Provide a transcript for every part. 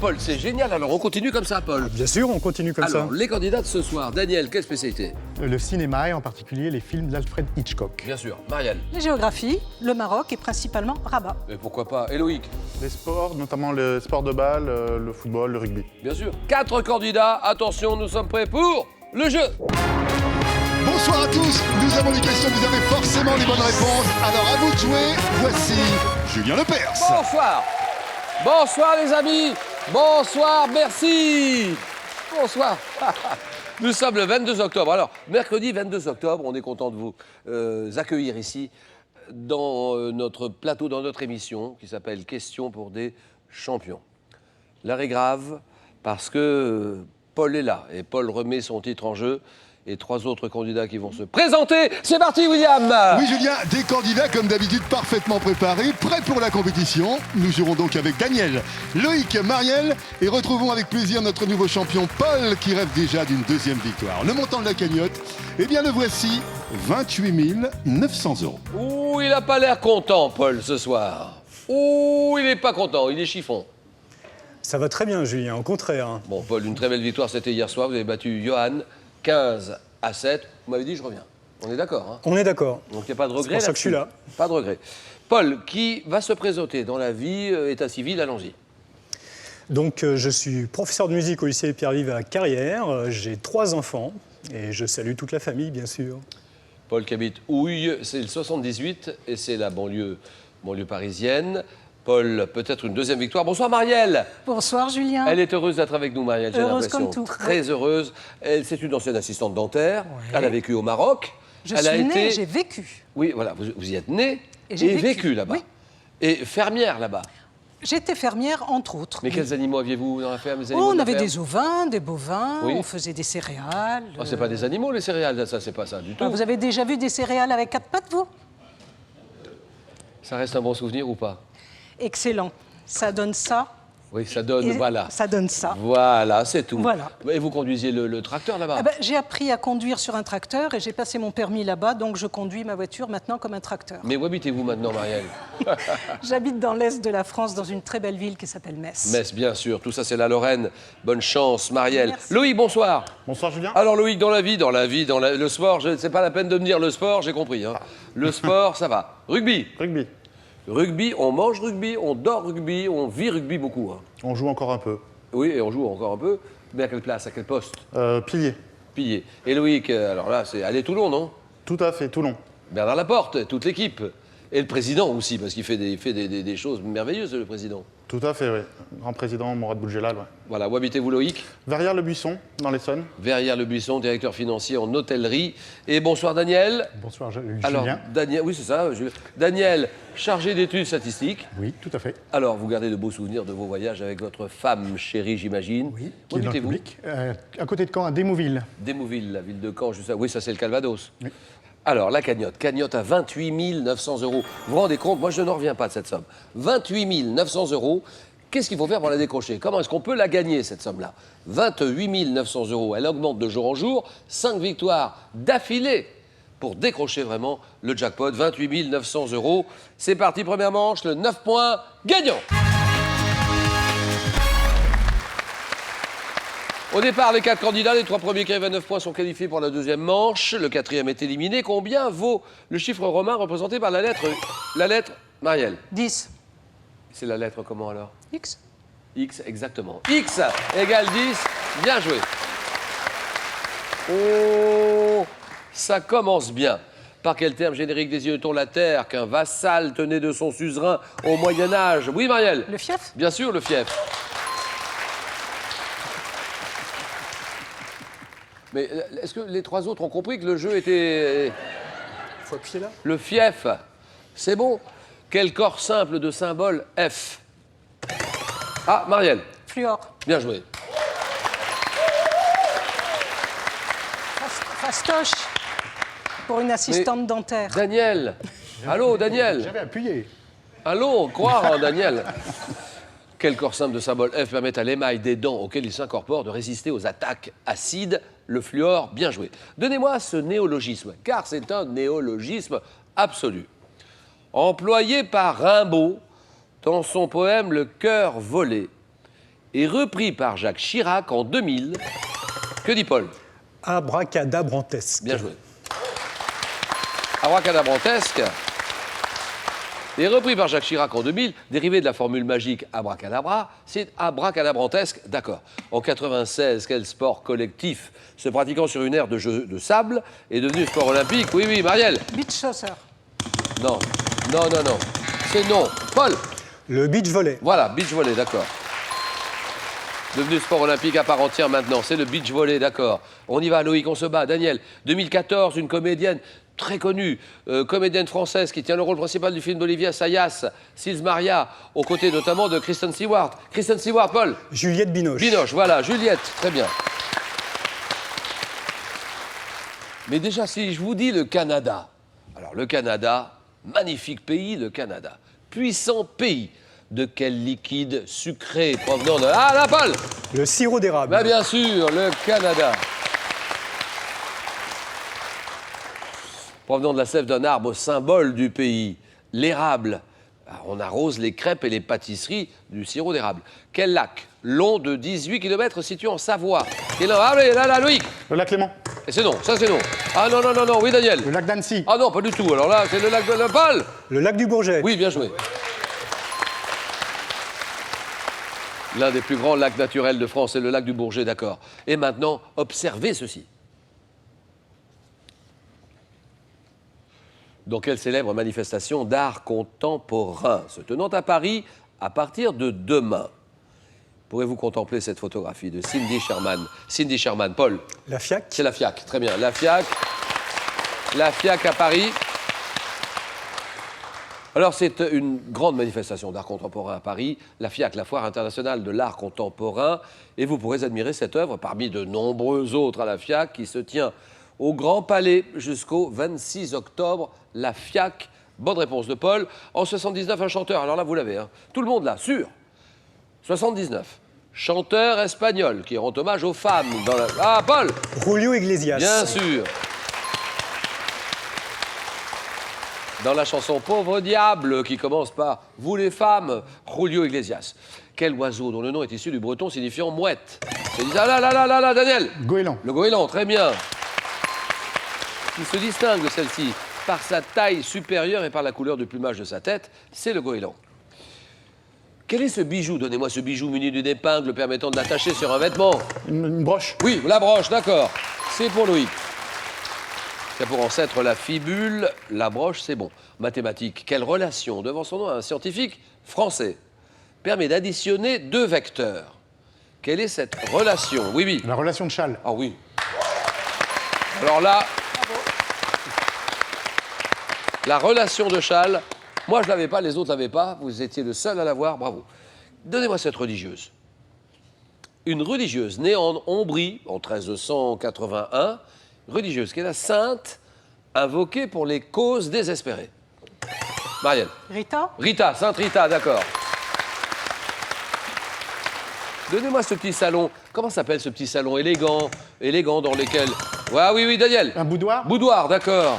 Paul, c'est génial. Alors, on continue comme ça, Paul. Bien sûr, on continue comme Alors, les candidats de ce soir. Daniel, quelle spécialité? Le cinéma et en particulier les films d'Alfred Hitchcock. Bien sûr. Marielle? La géographie, le Maroc et principalement Rabat. Mais pourquoi pas? Et Loïc? Les sports, notamment le sport de balle, le football, le rugby. Bien sûr. 4 candidats. Attention, nous sommes prêts pour le jeu. Bonsoir à tous, nous avons des questions, vous avez forcément les bonnes réponses. Alors à vous de jouer, voici Julien Lepers. Bonsoir. Bonsoir, les amis. Bonsoir, merci. Bonsoir. Nous sommes le 22 octobre. Alors, mercredi 22 octobre, on est content de vous accueillir ici dans notre plateau, dans notre émission qui s'appelle Questions pour des champions. L'heure est grave parce que Paul est là et Paul remet son titre en jeu. Et 3 autres candidats qui vont se présenter. C'est parti, William! Oui, Julien, des candidats comme d'habitude parfaitement préparés, prêts pour la compétition. Nous jouerons donc avec Daniel, Loïc, Marielle et retrouvons avec plaisir notre nouveau champion Paul qui rêve déjà d'une 2e victoire. Le montant de la cagnotte, eh bien le voici, 28 900 €. Ouh, il n'a pas l'air content, Paul, ce soir. Ouh, il n'est pas content, il est chiffon. Ça va très bien, Julien, au contraire. Bon, Paul, une très belle victoire, c'était hier soir. Vous avez battu Johan, 15-7. Vous m'avez dit, je reviens. On est d'accord, hein? On est d'accord. Donc, il n'y a pas de regret. C'est pour ça que je suis là. Pas de regret. Paul, qui va se présenter dans la vie, état civil, allons-y. Donc, je suis professeur de musique au lycée Pierre-Vive à Carrière. J'ai 3 enfants et je salue toute la famille, bien sûr. Paul qui habite Houille, c'est le 78 et c'est la banlieue parisienne. Paul, peut-être une 2e victoire. Bonsoir Marielle. Bonsoir Julien. Elle est heureuse d'être avec nous, Marielle, j'ai Heureuse l'impression. comme tout. Très heureuse. C'est une ancienne assistante dentaire. Oui. Elle a vécu au Maroc. Je Elle suis a née, été... j'ai vécu. Oui, voilà, vous y êtes née Et j'ai vécu là-bas. oui. Et fermière là-bas. J'étais fermière, entre autres. Mais oui. quels animaux aviez-vous dans la ferme? On avait des ovins, des bovins, Oui. on faisait des céréales. Oh, c'est pas des animaux, les céréales, ça, c'est pas ça du tout. Ah, vous avez déjà vu des céréales avec 4 pattes, vous? Ça reste un bon souvenir ou pas? Excellent. Ça donne ça. Oui, ça donne, et voilà. Ça donne ça. Voilà, c'est tout. Voilà. Et vous conduisiez le tracteur là-bas? Ah ben, j'ai appris à conduire sur un tracteur et j'ai passé mon permis là-bas, donc je conduis ma voiture maintenant comme un tracteur. Mais où habitez-vous maintenant, Marielle? J'habite dans l'est de la France, dans une très belle ville qui s'appelle Metz. Metz, bien sûr. Tout ça, c'est la Lorraine. Bonne chance, Marielle. Merci. Loïc, bonsoir. Bonsoir Julien. Alors, Loïc, le sport, c'est pas la peine de me dire le sport, j'ai compris. Hein. Le sport, ça va. Rugby. Rugby. Rugby, on mange rugby, on dort rugby, on vit rugby beaucoup. Hein. On joue encore un peu. Oui, et on joue encore un peu. Mais à quelle place, à quel poste? Pilier. Pilier. Et Loïc, alors là, c'est aller Toulon, non? Tout à fait, Toulon. Bernard Laporte, toute l'équipe. Et le président aussi, parce qu'il fait des choses merveilleuses, le président. Tout à fait, oui. Grand président Mourad Boudjelal, ouais. Voilà, où habitez-vous, Loïc? Verrières-le-Buisson, dans l'Essonne. Verrières-le-Buisson, directeur financier en hôtellerie. Et bonsoir, Daniel. Bonsoir, Alors, Julien. Daniel, oui, c'est ça. Daniel, chargé d'études statistiques. Oui, tout à fait. Alors, vous gardez de beaux souvenirs de vos voyages avec votre femme chérie, j'imagine. Oui, Où qui est dans le habitez-vous? public. À côté de Caen, à Démouville. Démouville, la ville de Caen, juste ça. Oui, ça, c'est le Calvados. Oui. Alors, la cagnotte. Cagnotte à 28 900 €. Vous vous rendez compte? Moi, je n'en reviens pas de cette somme. 28 900 €. Qu'est-ce qu'il faut faire pour la décrocher? Comment est-ce qu'on peut la gagner, cette somme-là? 28 900 €. Elle augmente de jour en jour. 5 victoires d'affilée pour décrocher vraiment le jackpot. 28 900 €. C'est parti, première manche, le 9 points gagnant. Au départ, les 4 candidats, les 3 premiers qui arrivent à 9 points sont qualifiés pour la 2e manche. Le 4e est éliminé. Combien vaut le chiffre romain représenté par la lettre Marielle? 10. C'est la lettre comment alors? X. X, exactement. X égale 10. Bien joué. Oh, ça commence bien. Par quel terme générique désigne-t-on la terre qu'un vassal tenait de son suzerain au Moyen-Âge? Oui, Marielle? Le fief. Bien sûr, le fief. Mais est-ce que les 3 autres ont compris que le jeu était... Faut appuyer là. Le fief, c'est bon. Quel corps simple de symbole F? Ah, Marielle, Fluor. bien joué. Fastoche. Pour une assistante dentaire. Daniel, allô, Daniel. J'avais appuyé. Allô, croire en Daniel. Quel corps simple de symbole F permet à l'émail des dents auxquelles il s'incorpore de résister aux attaques acides? Le fluor, bien joué. Donnez-moi ce néologisme, car c'est un néologisme absolu. Employé par Rimbaud dans son poème Le cœur volé, et repris par Jacques Chirac en 2000. Que dit Paul? Abracadabrantesque. Bien joué. Abracadabrantesque et repris par Jacques Chirac en 2000, dérivé de la formule magique abracadabra, c'est abracadabrantesque, d'accord. En 96, quel sport collectif se pratiquant sur une aire de jeu de sable est devenu sport olympique? Oui, oui, Marielle. Beach soccer. Non, non, non, non. C'est non. Paul. Le beach volley. Voilà, beach volley, d'accord. Devenu sport olympique à part entière maintenant, c'est le beach volley, d'accord. On y va, Loïc, on se bat. Daniel, 2014, une comédienne très connue, comédienne française qui tient le rôle principal du film d'Olivier Assayas, Sils Maria, aux côtés notamment de Kristen Stewart. Kristen Stewart, Paul. Juliette Binoche. Binoche, voilà, Juliette, très bien. Mais déjà, si je vous dis le Canada, alors le Canada, magnifique pays, le Canada, puissant pays. De quel liquide sucré provenant de... Ah, la Paul. Le sirop d'érable. Ben, bien sûr, le Canada. Provenant de la sève d'un arbre symbole du pays, l'érable. On arrose les crêpes et les pâtisseries du sirop d'érable. Quel lac, long de 18 km, situé en Savoie? Ah, là, Loïc. Le lac Léman. Et c'est non, ça c'est non. Ah non, non, non, non, oui, Daniel. Le lac d'Annecy. Ah non, pas du tout. Alors là, c'est le lac de la Paul. Le lac du Bourget. Oui, bien joué. L'un des plus grands lacs naturels de France, c'est le lac du Bourget, d'accord. Et maintenant, observez ceci. Dans quelle célèbre manifestation d'art contemporain se tenant à Paris à partir de demain? Pourrez-vous contempler cette photographie de Cindy Sherman? Cindy Sherman, Paul. La FIAC. C'est la FIAC, très bien. La FIAC. La FIAC à Paris. Alors, c'est une grande manifestation d'art contemporain à Paris, la FIAC, la Foire internationale de l'art contemporain, et vous pourrez admirer cette œuvre parmi de nombreux autres à la FIAC qui se tient au Grand Palais jusqu'au 26 octobre. La FIAC, bonne réponse de Paul. En 79, un chanteur, alors là, vous l'avez, hein. Tout le monde là, sûr. 79, chanteur espagnol qui rend hommage aux femmes dans la... Ah, Paul. Julio Iglesias. Bien sûr. Dans la chanson Pauvre Diable, qui commence par Vous les femmes, Julio Iglesias. Quel oiseau dont le nom est issu du breton signifiant mouette? C'est dit, ah là, Daniel. Goéland. Le goéland, très bien. Il se distingue de celle-ci par sa taille supérieure et par la couleur du plumage de sa tête, c'est le goéland. Quel est ce bijou? Donnez-moi ce bijou muni d'une épingle permettant de l'attacher sur un vêtement. Une broche. Oui, la broche, d'accord. C'est pour Loïc. C'est pour ancêtre la fibule, la broche, c'est bon. Mathématiques, quelle relation, devant son nom, un scientifique français, permet d'additionner deux vecteurs? Quelle est cette relation? Oui, oui. La relation de Châle. Ah oui. Alors là, la relation de Châle, moi je ne l'avais pas, les autres ne l'avaient pas, vous étiez le seul à l'avoir, bravo. Donnez-moi cette religieuse. Une religieuse née en Ombrie en 1381, religieuse qui est la sainte invoquée pour les causes désespérées. Marielle. Rita. Rita, Sainte Rita, d'accord. Donnez-moi ce petit salon. Comment s'appelle ce petit salon élégant dans lequel... Ah, oui, Daniel. Un boudoir. Boudoir, d'accord.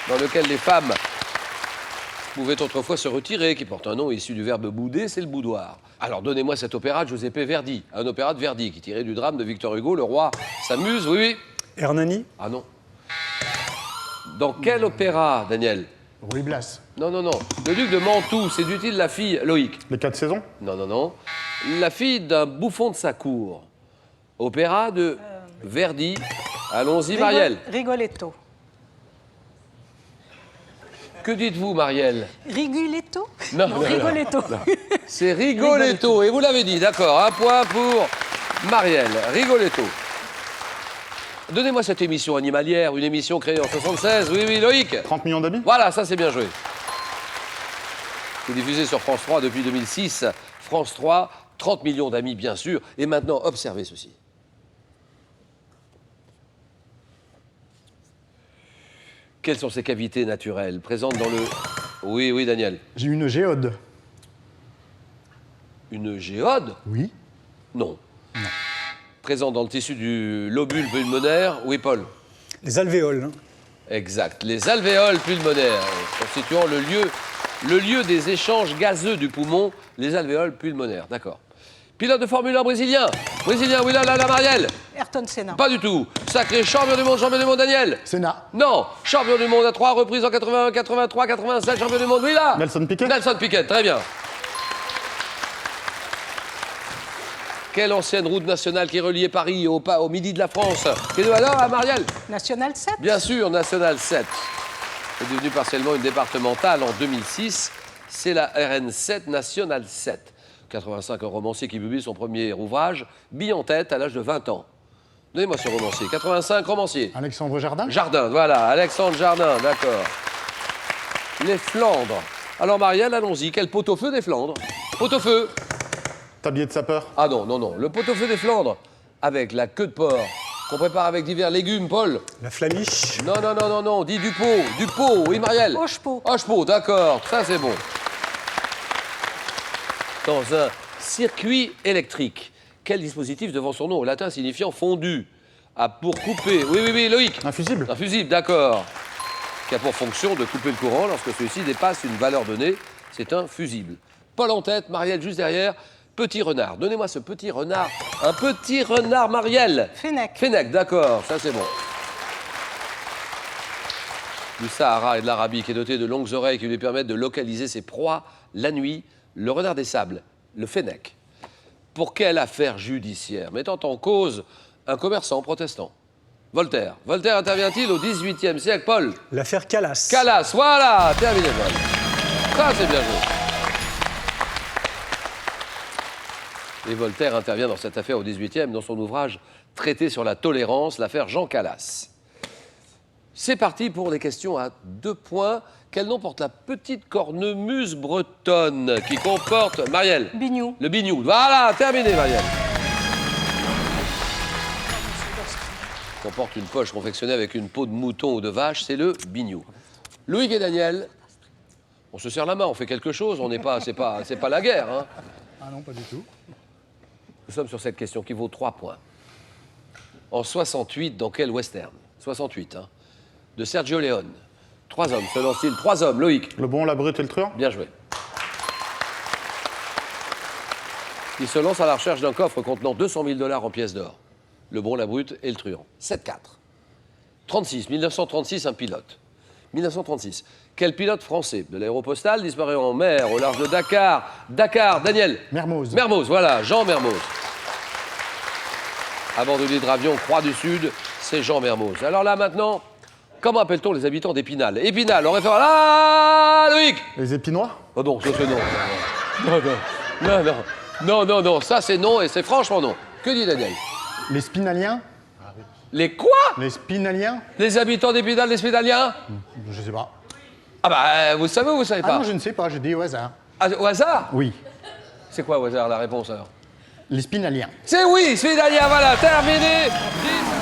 Dans lequel les femmes pouvaient autrefois se retirer, qui porte un nom issu du verbe bouder, c'est le boudoir. Alors donnez-moi cet opéra de Giuseppe Verdi, un opéra de Verdi qui tirait du drame de Victor Hugo, Le roi s'amuse, oui. Hernani. Ah non. Dans quel opéra, Daniel? Ruy Blas. Non. Le duc de Mantoue, séduit-il la fille, Loïc? Les 4 saisons. Non. La fille d'un bouffon de sa cour. Opéra de Verdi. Allons-y, Marielle. Rigoletto. Que dites-vous, Marielle? Rigoletto. Non, Rigoletto. C'est Rigoletto. Et vous l'avez dit, d'accord. Un point pour Marielle. Rigoletto. Donnez-moi cette émission animalière, une émission créée en 1976. Oui, Loïc. 30 millions d'amis. Voilà, ça c'est bien joué. C'est diffusé sur France 3 depuis 2006. France 3, 30 millions d'amis, bien sûr. Et maintenant, observez ceci. Quelles sont ces cavités naturelles présentes dans le... Oui, Daniel. J'ai une géode. Une géode? Oui. Non. Présente dans le tissu du lobule pulmonaire. Oui, Paul. Les alvéoles. Hein. Exact. Les alvéoles pulmonaires, constituant le lieu des échanges gazeux du poumon, les alvéoles pulmonaires. D'accord. Pilote de Formule 1 brésilien. Brésilien, oui, là, Marielle. Ayrton Senna. Pas du tout. Sacré champion du monde, Daniel. Senna. Non, champion du monde à 3 reprises en 81, 83, 87, champion du monde, oui, là. Nelson Piquet. Nelson Piquet, très bien. Quelle ancienne route nationale qui reliait Paris au midi de la France? Quelle valeur à Marielle? National 7. Bien sûr, National 7. C'est devenu partiellement une départementale en 2006. C'est la RN7 National 7. 85, un romancier qui publie son premier ouvrage, Bille en tête, à l'âge de 20 ans. Donnez-moi ce romancier. 85, romancier. Alexandre Jardin. Jardin, voilà, Alexandre Jardin, d'accord. Les Flandres. Alors, Marielle, allons-y. Quel pot-au-feu des Flandres? Pot-au-feu. Tablier de sapeur. Ah non, non, non. Le pot-au-feu des Flandres, avec la queue de porc, qu'on prépare avec divers légumes, Paul. La flamiche. Non, non, non, non, non. Dis du pot, oui, Marielle. Hochepot. Hochepot, d'accord. Ça, c'est bon. Dans un circuit électrique, quel dispositif devant son nom au latin signifiant fondu pour couper? Oui, oui, oui, Loïc. Un fusible. Un fusible, d'accord. Qui a pour fonction de couper le courant lorsque celui-ci dépasse une valeur donnée. C'est un fusible. Paul en tête, Marielle juste derrière. Petit renard. Donnez-moi ce petit renard. Un petit renard, Marielle. Fennec. Fennec, d'accord. Ça, c'est bon. Du Sahara et de l'Arabie, qui est doté de longues oreilles qui lui permettent de localiser ses proies la nuit. Le renard des sables, le Fennec. Pour quelle affaire judiciaire mettant en cause un commerçant protestant? Voltaire. Voltaire intervient-il au XVIIIe siècle, Paul? L'affaire Calas. Calas, voilà, terminé, Paul. Ça, c'est bien joué. Et Voltaire intervient dans cette affaire au XVIIIe dans son ouvrage Traité sur la tolérance, l'affaire Jean Calas. C'est parti pour les questions à 2 points. Quel nom porte la petite cornemuse bretonne qui comporte... Marielle. Bignou. Le bignou. Voilà, terminé, Marielle. Comporte une poche confectionnée avec une peau de mouton ou de vache, c'est le bignou. Loïc et Daniel, on se serre la main, on fait quelque chose, on n'est pas... C'est pas la guerre, hein. Ah non, pas du tout. Nous sommes sur cette question qui vaut 3 points. En 68, dans quel western? 68, hein. De Sergio Leone. 3 hommes, se lance-t-il? 3 hommes, Loïc. Le bon, la brute et le truand. Bien joué. Il se lance à la recherche d'un coffre contenant 200 000 $ en pièces d'or. Le bon, la brute et le truand. 7-4. 36, 1936, un pilote. 1936. Quel pilote français de l'aéropostale disparaît en mer au large de Dakar? Dakar, Daniel. Mermoz. Mermoz, voilà, Jean Mermoz. Avant de l'hydravion Croix du Sud, c'est Jean Mermoz. Alors là, maintenant, comment appelle-t-on les habitants d'Épinal? Épinal, on réfère à... Loïc. Les Épinois. Oh non, ça c'est non. Non, non, non, non, non, non, non, ça c'est non et c'est franchement non. Que dit Daniel? Les Spinaliens. Les quoi? Les Spinaliens. Les habitants d'Épinal, les Spédaliens? Je sais pas. Ah bah, vous savez ou vous savez Ah pas? non, je ne sais pas, je dis au hasard. Ah, au hasard? Oui. C'est quoi au hasard la réponse alors? Les Spinaliens. C'est oui, Spédalien, voilà, terminé. 10